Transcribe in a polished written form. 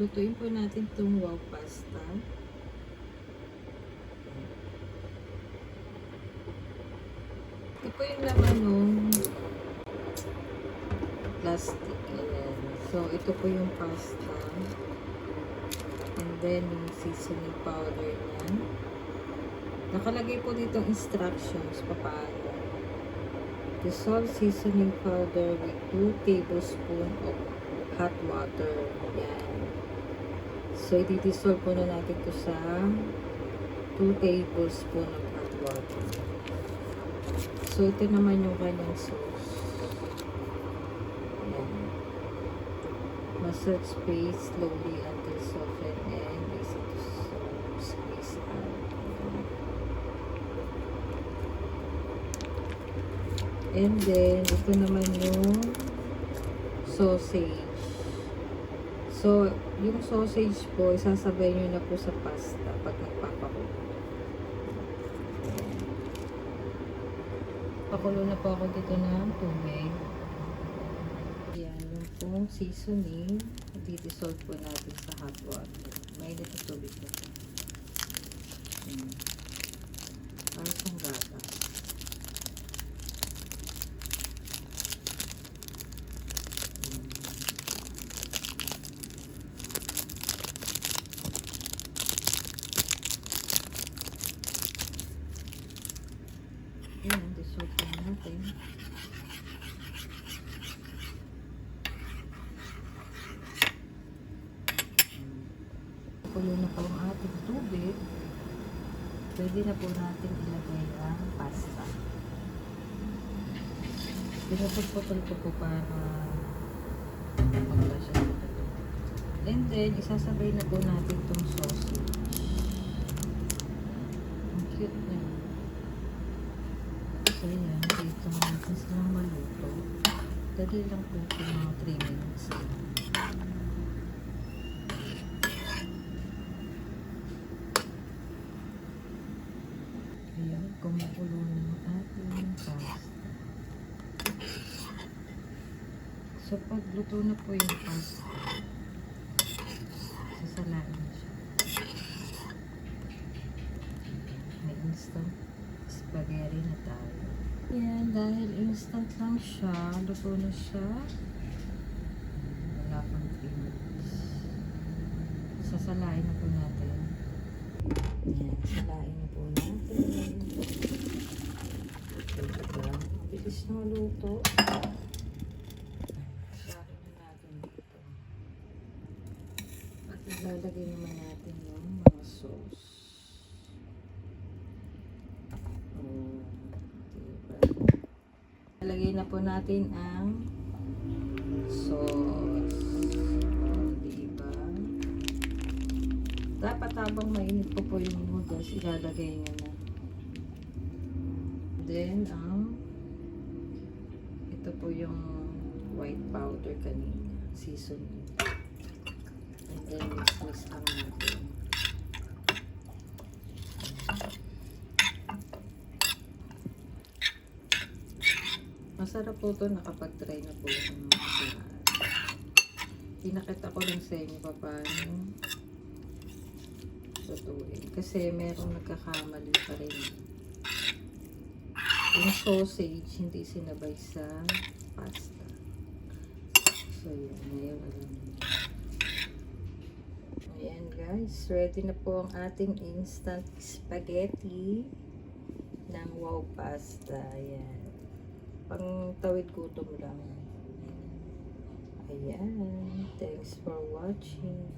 lutuin po natin itong wow pasta. Ito po yung laman ng plastic. Ayan. So, ito po yung pasta. And then, yung seasoning powder niya. Nakalagay po dito instructions paano. Dissolve seasoning powder with 2 tablespoons of hot water. Yan. So, i-dissolve po na natin ito sa 2 tablespoons of hot water. So, ito naman yung kanyang sauce. Yan. Massage space slowly until soften and easy to squeeze out. And then, ito naman yung sausage. So, yung sausage po, isasabay nyo na po sa pasta pag nagpapakulo. Pakulo na po ako dito ng tubig. Yan, yung pong seasoning, i-dissolve po natin sa hot water. May na tubig po. Para sa gatas. Ayan, dissolve po natin. Kulo na po ang ating tubig. Pwede na po natin ilagay ang pasta. Pinuputol ko po para magla siya. And then, isasabay na po natin itong sausage. Ang cute na yun. So, yan. Dito natin silang maluto. Dali lang po ito mga 3 minutes. Ayan, kumukulo na ang ating pasta. So, pag luto na po yung pasta, sasalain na siya. May instant spaghetti na tayo. Yan, dahil instant lang siya, luto na siya. Wala pang 3 minutes. Sasalain na po natin. Yan, salain na po natin. Bilis na luto. Salain na natin dito. At ilalagay naman natin yung mga sauce. Lagay na po natin ang sauce. Diba? Dapat habang mainit po yung noodles, ilalagay nyo na. Then, ito po yung white powder kanina. Seasoning. And then, mix lang natin. Masarap po ito, nakapag-try na po yung mga lahat. Pinakita ko lang sa inyo paano lutuin. Kasi merong nagkakamali pa rin. Yung sausage, hindi sinabay sa pasta. So, yan. Ngayon, alam niyo. Ayan guys, ready na po ang ating instant spaghetti ng wow pasta. Ayan. Pang tawid gutom lang. Ayan. Thanks for watching.